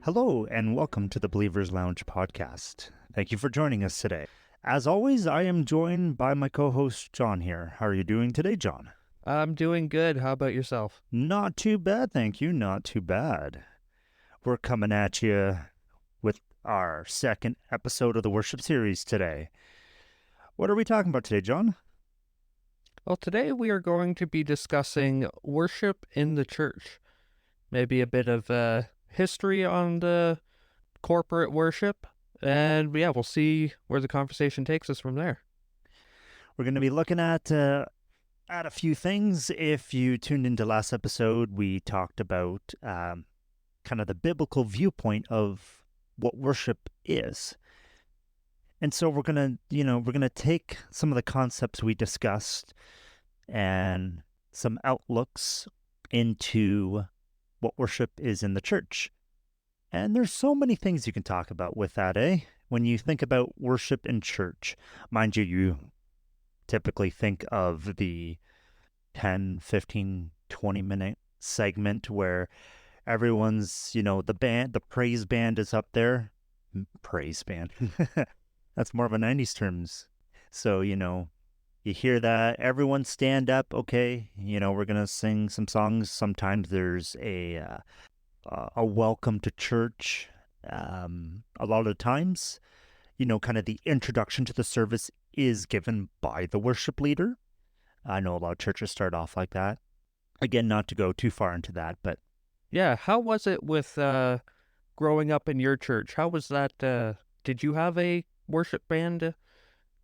Hello, and welcome to the Believers Lounge podcast. Thank you for joining us today. As always, I am joined by my co host, John, here. How are you doing today, John? I'm doing good. How about yourself? Not too bad, thank you. Not too bad. We're coming at you with our second episode of the worship series today. What are we talking about today, John? Well, today we are going to be discussing worship in the church. Maybe a bit of history on the corporate worship. And yeah, we'll see where the conversation takes us from there. We're going to be looking at a few things. If you tuned into last episode, we talked about kind of the biblical viewpoint of what worship is. And so we're gonna take some of the concepts we discussed and some outlooks into what worship is in the church. And there's so many things you can talk about with that, eh? When you think about worship in church, mind you, you typically think of the 10, 15, 20-minute segment where everyone's, the praise band is up there. Praise band. That's more of a 90s terms. So, you hear that, everyone stand up, okay, we're going to sing some songs. Sometimes there's a welcome to church. A lot of times, kind of the introduction to the service is given by the worship leader. I know a lot of churches start off like that. Again, not to go too far into that, but Yeah, how was it with growing up in your church? How was that? Did you have a worship band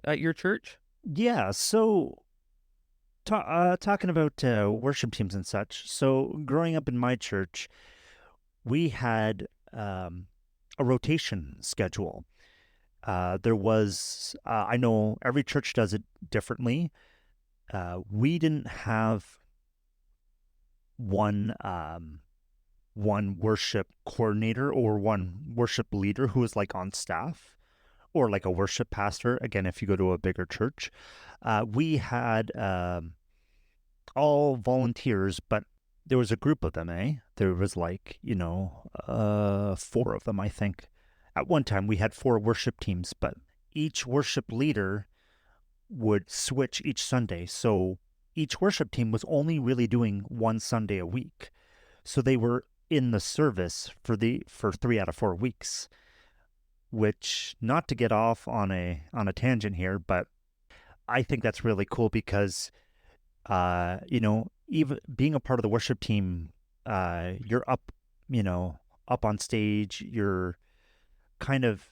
at your church? yeah. So talking about worship teams and such. So growing up in my church, we had a rotation schedule. There was, I know every church does it differently. We didn't have one one worship coordinator or one worship leader who was like on staff or like a worship pastor. Again, if you go to a bigger church, we had all volunteers, but there was a group of them, eh? There was like, four of them, I think. At one time, we had four worship teams, but each worship leader would switch each Sunday. So each worship team was only really doing one Sunday a week. So they were in the service for 3 out of 4 weeks, which, not to get off on a tangent here, but I think that's really cool because even being a part of the worship team, you're up, up on stage, you're kind of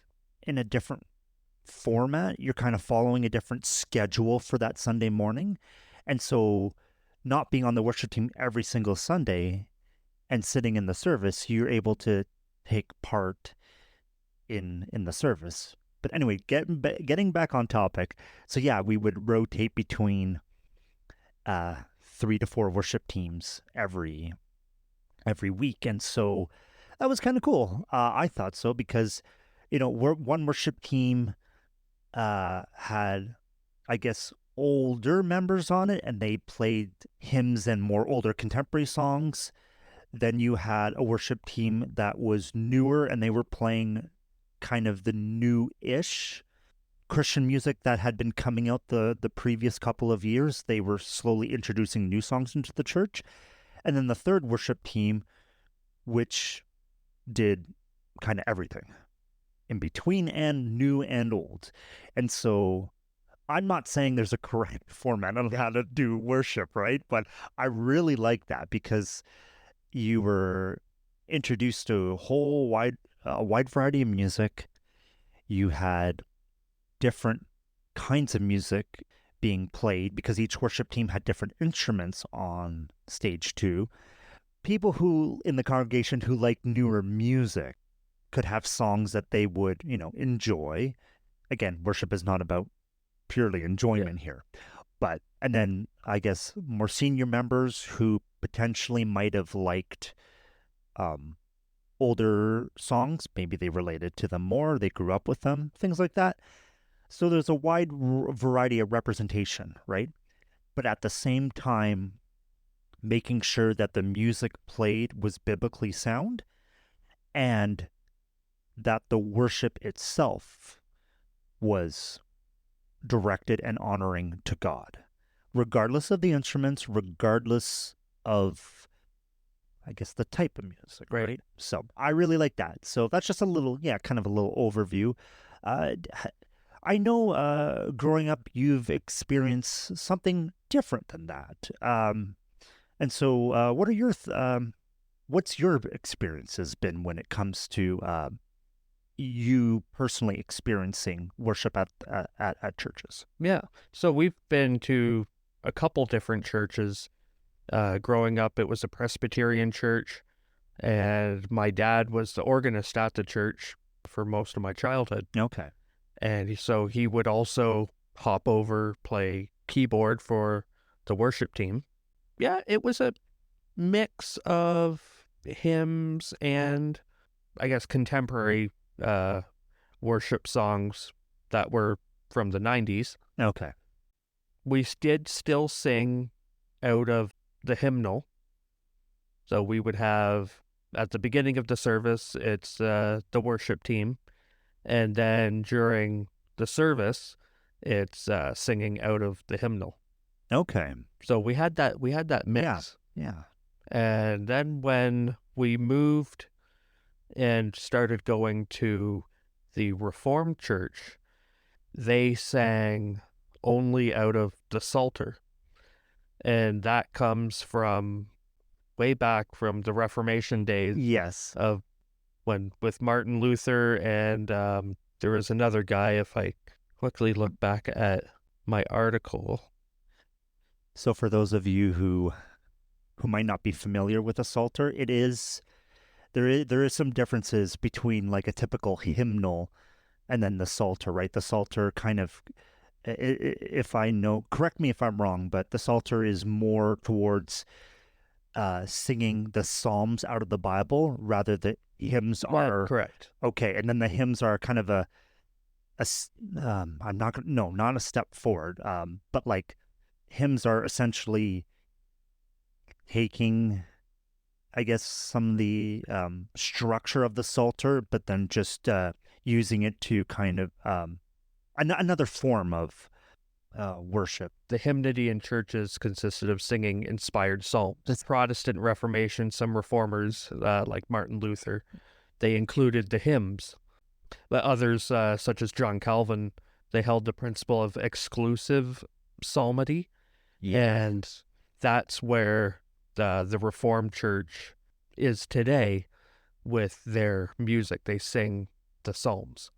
in a different format. You're kind of following a different schedule for that Sunday morning. And so, not being on the worship team every single Sunday and sitting in the service, you're able to take part in the service. But anyway, getting back on topic. So yeah, we would rotate between 3 to 4 worship teams every week, and so that was kind of cool. I thought so because one worship team had, I guess, older members on it, and they played hymns and more older contemporary songs. Then you had a worship team that was newer, and they were playing kind of the new-ish Christian music that had been coming out the previous couple of years. They were slowly introducing new songs into the church. And then the third worship team, which did kind of everything in between and new and old. And so I'm not saying there's a correct format on how to do worship, right? But I really like that because you were introduced to a wide variety of music. You had different kinds of music being played because each worship team had different instruments on stage too. People who in the congregation who liked newer music could have songs that they would, enjoy. Again, worship is not about purely Yeah. enjoyment here. But, and then I guess more senior members who potentially might have liked um, older songs, maybe they related to them more, they grew up with them, things like that. So there's a wide variety of representation, right? But at the same time, making sure that the music played was biblically sound and that the worship itself was directed and honoring to God, regardless of the instruments, regardless of, I guess, the type of music, Right. right? So I really like that. So that's just a little, yeah, kind of a little overview. I know growing up, you've experienced something different than that. And so, what's your experiences been when it comes to you personally experiencing worship at churches? Yeah. So we've been to a couple different churches. Growing up, it was a Presbyterian church, and my dad was the organist at the church for most of my childhood. Okay. And so he would also hop over, play keyboard for the worship team. Yeah, it was a mix of hymns and, I guess, contemporary worship songs that were from the 90s. Okay. We did still sing out of the hymnal. So we would have, at the beginning of the service, it's the worship team. And then during the service, it's singing out of the hymnal. Okay. So we had that mix. Yeah. And then when we moved and started going to the Reformed church, they sang only out of the Psalter. And that comes from way back from the Reformation days Yes. of when with Martin Luther, and there was another guy, if I quickly look back at my article. So for those of you who might not be familiar with the Psalter, there is some differences between like a typical hymnal and then the Psalter, right? The Psalter kind of, if I know, correct me if I'm wrong, but the Psalter is more towards singing the Psalms out of the Bible, rather the hymns are Correct. okay, and then the hymns are kind of I'm not gonna, no, not a step forward, but like hymns are essentially taking, I guess, some of the structure of the Psalter, but then just using it to kind of another form of worship. The hymnody in churches consisted of singing inspired psalms. The Protestant Reformation, some reformers like Martin Luther, they included the hymns. But others, such as John Calvin, they held the principle of exclusive psalmody. And that's where the Reformed Church is today with their music. They sing the Psalms.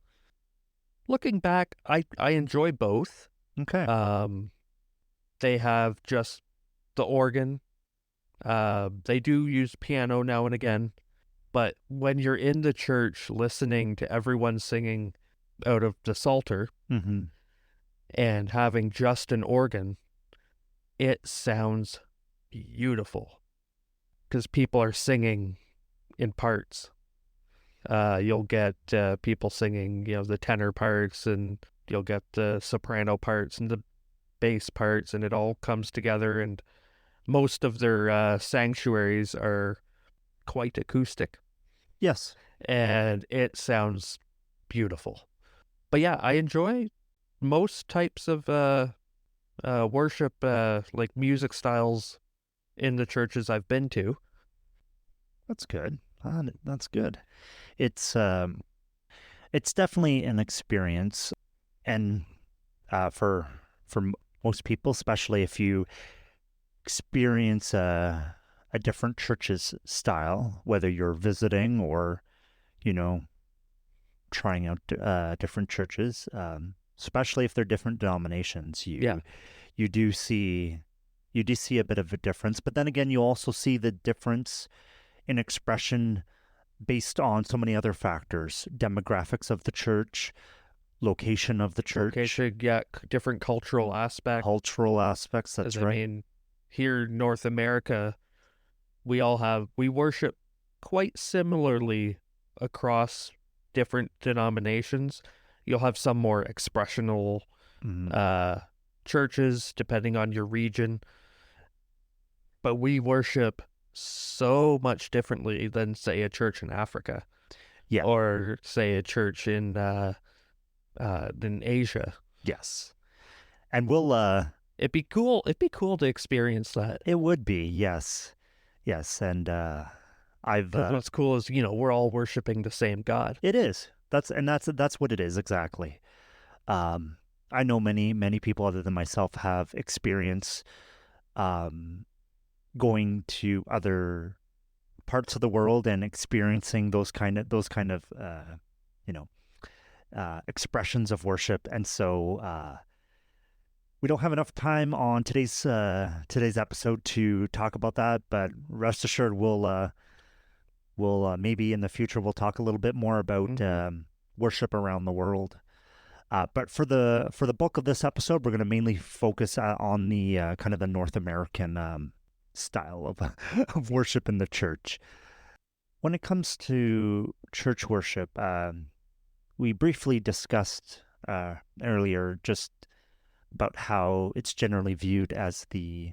Looking back, I enjoy both. Okay. They have just the organ. They do use piano now and again. But when you're in the church listening to everyone singing out of the Psalter and having just an organ, it sounds beautiful because people are singing in parts. You'll get people singing, the tenor parts, and you'll get the soprano parts and the bass parts, and it all comes together. And most of their sanctuaries are quite acoustic. Yes. And it sounds beautiful. But yeah, I enjoy most types of worship, like music styles in the churches I've been to. That's good. That's good. It's definitely an experience, and for most people, especially if you experience a different church's style, whether you're visiting or, trying out different churches, especially if they're different denominations, you do see a bit of a difference. But then again, you also see the difference in expression based on so many other factors: demographics of the church, location of the church, different cultural aspects. That's right. I mean, here in North America, we worship quite similarly across different denominations. You'll have some more expressional churches depending on your region, but we worship so much differently than, say, a church in Africa. Yeah. or say a church in Asia. Yes. And we'll It'd be cool. It'd be cool to experience that. it would be, yes. Yes, and I've Because what's cool is, we're all worshiping the same God. it is. That's what it is exactly. Um I know many people other than myself have experience um going to other parts of the world and experiencing those kind of you know expressions of worship. And so we don't have enough time on today's episode to talk about that, but rest assured we'll maybe in the future we'll talk a little bit more about worship around the world. But for the bulk of this episode, we're going to mainly focus on the kind of the North American style of of worship in the church. When it comes to church worship, we briefly discussed earlier just about how it's generally viewed as the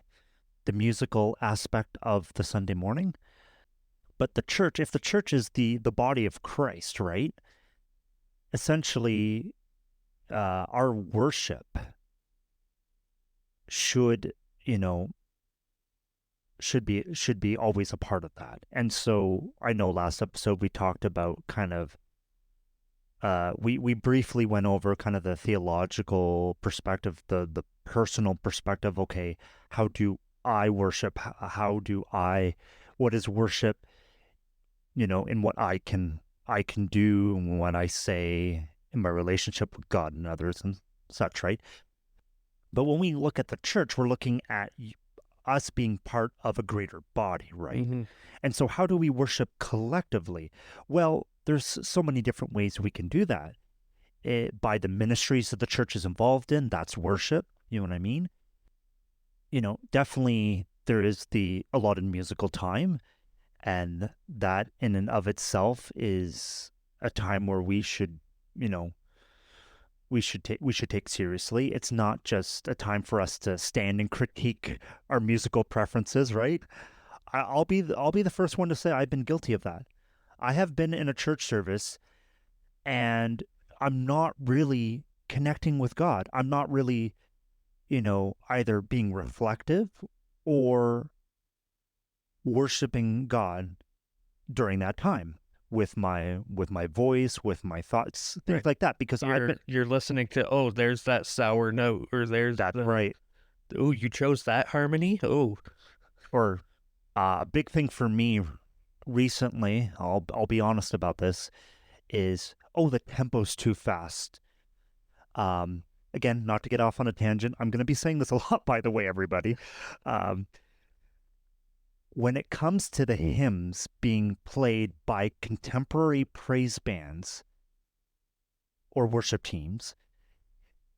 musical aspect of the Sunday morning. But the church, if the church is the body of Christ, right? Essentially, our worship should, you know, should be always a part of that. And so I know last episode we talked about kind of we briefly went over kind of the theological perspective, the personal perspective. Okay, how do I worship? How do I? What is worship? In what I can do, and what I say in my relationship with God and others and such, right? But when we look at the church, we're looking at us being part of a greater body, right? Mm-hmm. And so, how do we worship collectively? Well, there's so many different ways we can do that. By the ministries that the church is involved in, that's worship. You know what I mean? Definitely there is the allotted musical time, and that in and of itself is a time where you know, we should take seriously. It's not just a time for us to stand and critique our musical preferences, right? I'll be the first one to say I've been guilty of that. I have been in a church service and I'm not really connecting with God. I'm not really, either being reflective or worshiping God during that time with my voice, with my thoughts, things Right. like that. Because You're listening to, there's that sour note, or there's that's right. you chose that harmony. Or a big thing for me recently, I'll be honest about this, is the tempo's too fast. Again, not to get off on a tangent, I'm going to be saying this a lot, by the way, everybody. Um, when it comes to the hymns being played by contemporary praise bands or worship teams,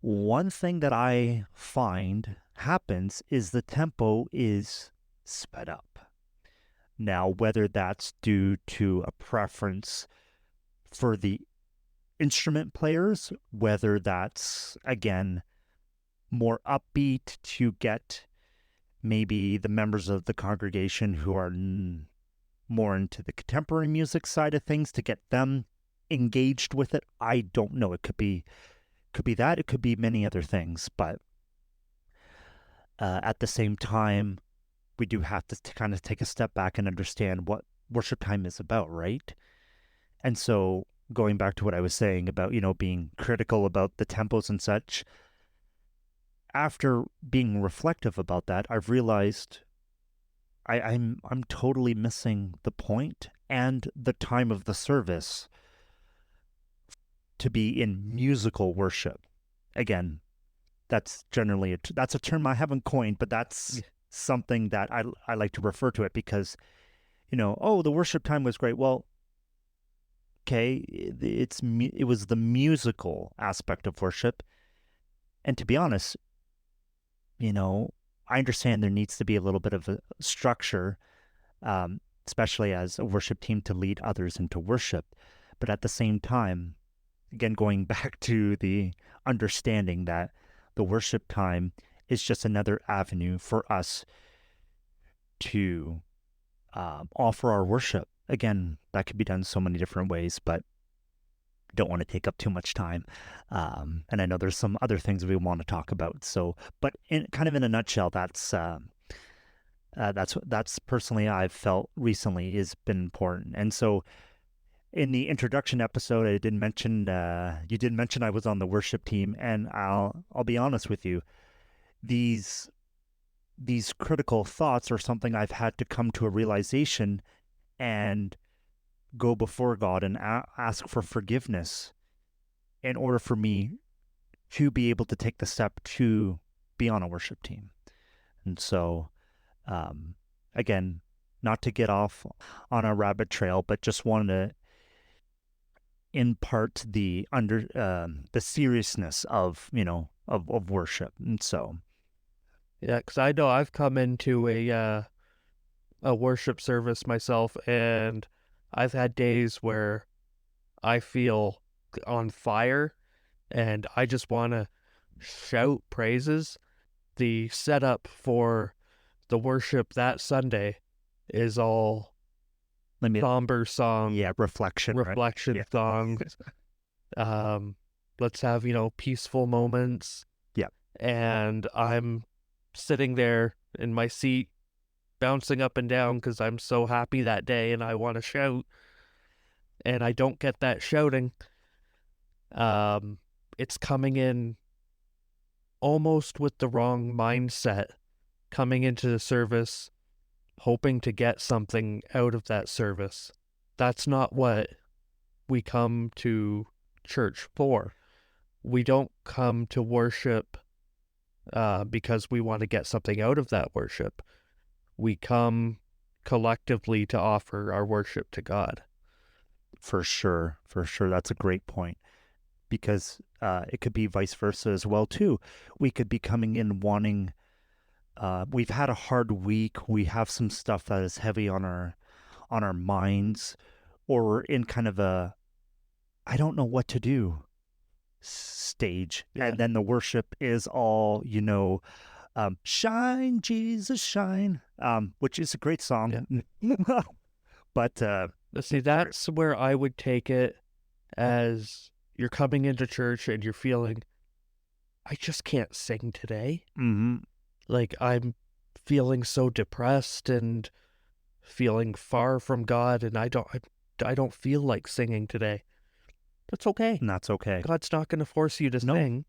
one thing that I find happens is the tempo is sped up. Now, whether that's due to a preference for the instrument players, whether that's, again, more upbeat to get maybe the members of the congregation who are more into the contemporary music side of things to get them engaged with it. I don't know. It could be that. It could be many other things. But at the same time, we do have to kind of take a step back and understand what worship time is about, right? And so going back to what I was saying about, being critical about the tempos and such, after being reflective about that, I've realized I'm totally missing the point and the time of the service to be in musical worship. Again, that's generally that's a term I haven't coined, but that's something that I like to refer to it because, the worship time was great. Well, okay, it was the musical aspect of worship, and to be honest, I understand there needs to be a little bit of a structure, especially as a worship team to lead others into worship. But at the same time, again, going back to the understanding that the worship time is just another avenue for us to offer our worship again, that could be done so many different ways, but don't want to take up too much time. And I know there's some other things we want to talk about. So, but in kind of in a nutshell, that's personally I've felt recently has been important. And so in the introduction episode, I did mention you did mention I was on the worship team, and I'll be honest with you, these critical thoughts are something I've had to come to a realization and go before God and ask for forgiveness in order for me to be able to take the step to be on a worship team. And so, again, not to get off on a rabbit trail, but just wanted to impart the seriousness of of worship. And so, Yeah, because I know I've come into a worship service myself, and I've had days where I feel on fire and I just want to shout praises. The setup for the worship that Sunday is all let me somber song, reflection, right? reflection Yeah. songs. Let's have, peaceful moments. Yeah. And I'm sitting there in my seat, bouncing up and down because I'm so happy that day and I want to shout. And I don't get that shouting. It's coming in almost with the wrong mindset, coming into the service, hoping to get something out of that service. That's not what we come to church for. We don't come to worship because we want to get something out of that worship. We come collectively to offer our worship to God. For sure. That's a great point, because it could be vice versa as well too. We could be coming in wanting. We've had a hard week. We have some stuff that is heavy on our minds, or we're in kind of a I don't know what to do stage, Yeah. and then the worship is all shine Jesus shine, which is a great song. Yeah. But see, that's where I would take it, as you're coming into church and you're feeling, I just can't sing today. mm-hmm. Like, I'm feeling so depressed and feeling far from God, and I don't feel like singing today. That's okay. And that's okay. God's not going to force you to sing.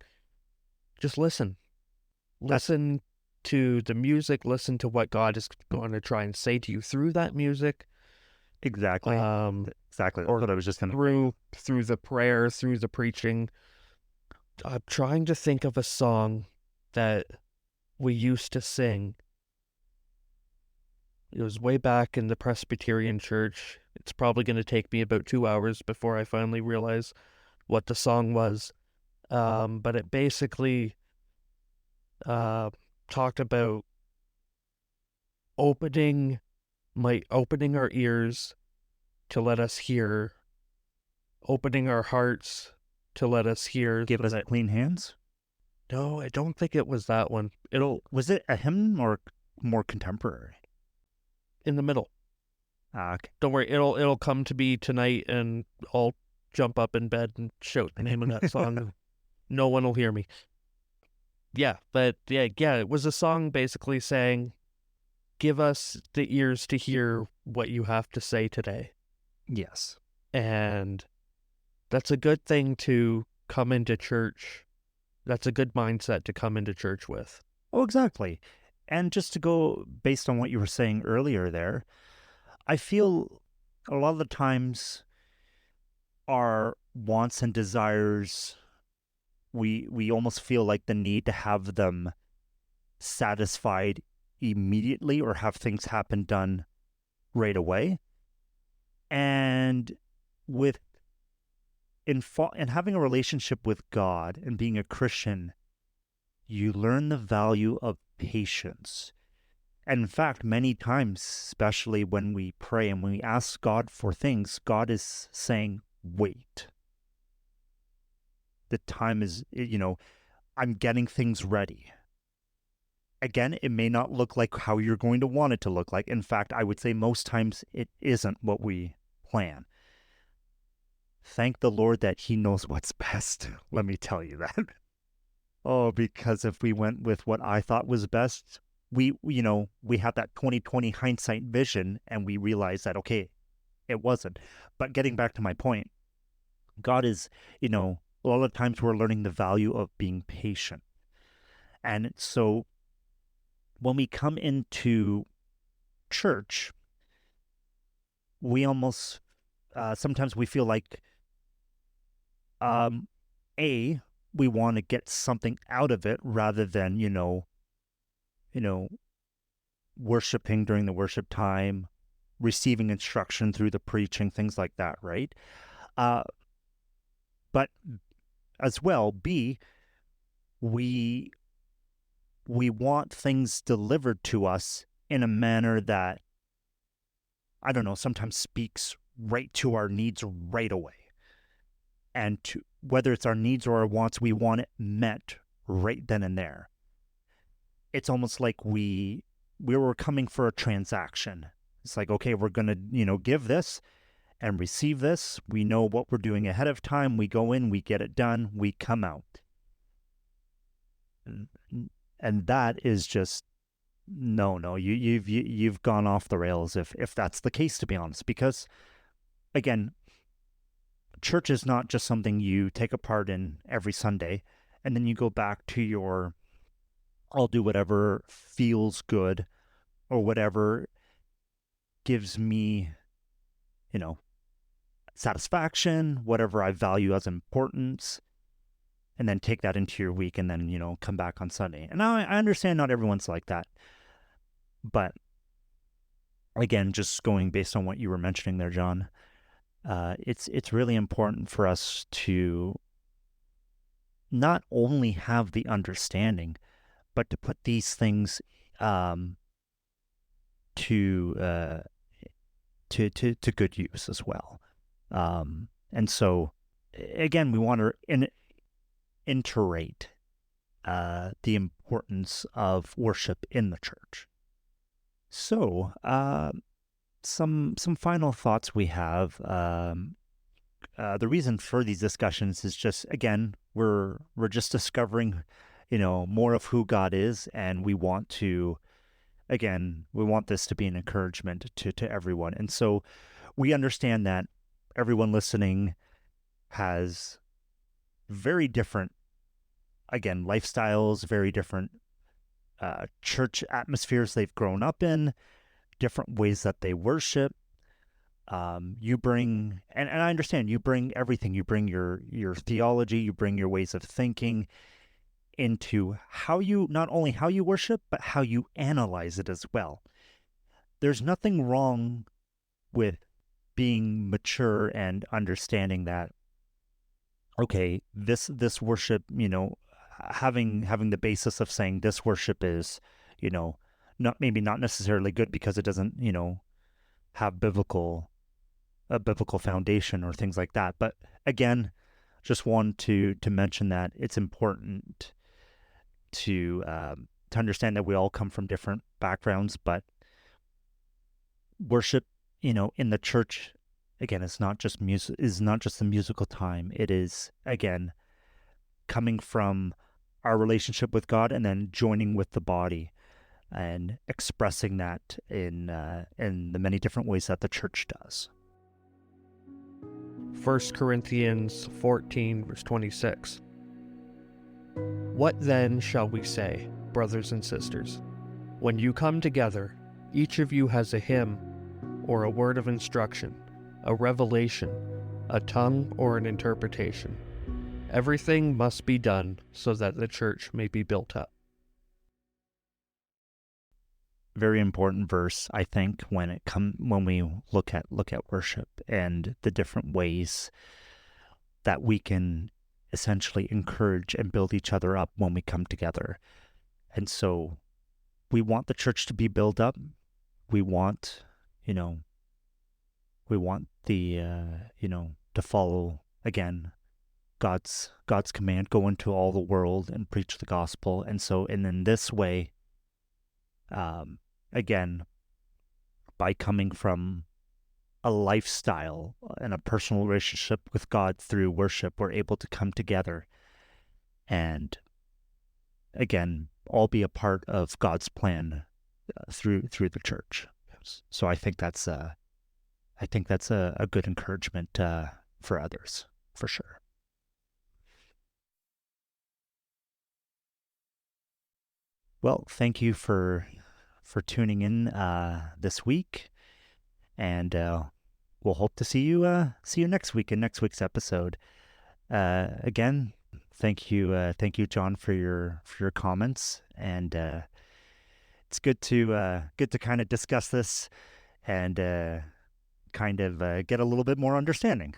Just listen. Listen to the music. Listen to what God is going to try and say to you through that music. Exactly. Exactly. Or what I was just going to through the prayer, through the preaching. I'm trying to think of a song that we used to sing. It was way back in the Presbyterian church. It's probably going to take me about 2 hours before I finally realize what the song was. But it basically talked about opening our ears to let us hear, opening our hearts to let us hear. Give us clean hands? No, I don't think it was that one. Was it a hymn or more contemporary? In the middle. Okay. Don't worry, it'll come to me tonight, and I'll jump up in bed and shout the name of that song. No one will hear me. Yeah, but yeah, it was a song basically saying, give us the ears to hear what you have to say today. Yes. And that's a good thing to come into church. That's a good mindset to come into church with. Oh, exactly. And just to go based on what you were saying earlier there, I feel a lot of the times our wants and desires, we almost feel like the need to have them satisfied immediately or have things done right away. And in having a relationship with God and being a Christian, you learn the value of patience. And in fact, many times, especially when we pray and when we ask God for things, God is saying, wait. The time is, I'm getting things ready. Again, it may not look like how you're going to want it to look like. In fact, I would say most times it isn't what we plan. Thank the Lord that He knows what's best. Let me tell you that. Oh, because if we went with what I thought was best, we have that 2020 hindsight vision and we realize that, okay, it wasn't. But getting back to my point, God is, a lot of times we're learning the value of being patient. And so when we come into church, we almost, sometimes we feel like, um, A, we want to get something out of it rather than, you know, worshiping during the worship time, receiving instruction through the preaching, things like that, right? Uh, but as well, B, we we want things delivered to us in a manner that, I don't know, sometimes speaks right to our needs right away. And to whether it's our needs or our wants, we want it met right then and there. It's almost like we were coming for a transaction. It's like, okay, we're gonna, give this and receive this. We know what we're doing ahead of time. We go in, we get it done, we come out. And that is just no. You've gone off the rails if that's the case, to be honest. Because again, church is not just something you take a part in every Sunday and then you go back to your I'll do whatever feels good or whatever gives me, you know, satisfaction, whatever I value as importance, and then take that into your week and then, come back on Sunday. And I understand not everyone's like that. But again, just going based on what you were mentioning there, John, it's really important for us to not only have the understanding, but to put these things um, to good use as well. And so, again, we want to iterate the importance of worship in the church. So, some final thoughts we have. The reason for these discussions is just, again, we're just discovering, more of who God is, and we want this to be an encouragement to everyone. And so we understand that everyone listening has very different, again, lifestyles, very different church atmospheres they've grown up in, different ways that they worship. You bring, and I understand, you bring everything. You bring your theology, you bring your ways of thinking into not only how you worship, but how you analyze it as well. There's nothing wrong with being mature and understanding that, okay, this worship, having the basis of saying this worship is, not necessarily good because it doesn't, have a biblical foundation or things like that. But again, just want to mention that it's important to understand that we all come from different backgrounds, but worship, in the church, again, is not just music, is not just the musical time. It is, again, coming from our relationship with God and then joining with the body and expressing that in the many different ways that the church does. 1 Corinthians 14, verse 26. What then shall we say, brothers and sisters? When you come together, each of you has a hymn, or a word of instruction, a revelation, a tongue, or an interpretation. Everything must be done so that the church may be built up. Very important verse, I think, when we look at worship and the different ways that we can essentially encourage and build each other up when we come together. And so we want the church to be built up. We want, to follow, again, God's command, go into all the world and preach the gospel. And so, and in this way, Again, by coming from a lifestyle and a personal relationship with God through worship, we're able to come together and again all be a part of God's plan through the church. So I think that's a good encouragement for others, for sure. Well, thank you for tuning in this week, and we'll hope to see you next week in next week's episode. Again, thank you, John, for your comments, and it's good to kind of discuss this and kind of get a little bit more understanding.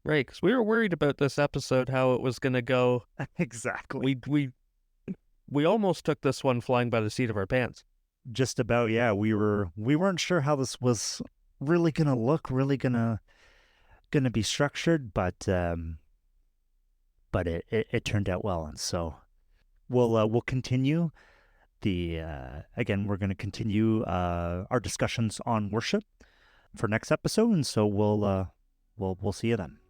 Right, because we were worried about this episode, how it was going to go. Exactly. We almost took this one flying by the seat of our pants. Just about, yeah. We weren't sure how this was really gonna look, really gonna be structured, but it turned out well, and so we'll continue the again. We're gonna continue our discussions on worship for next episode, and so we'll see you then.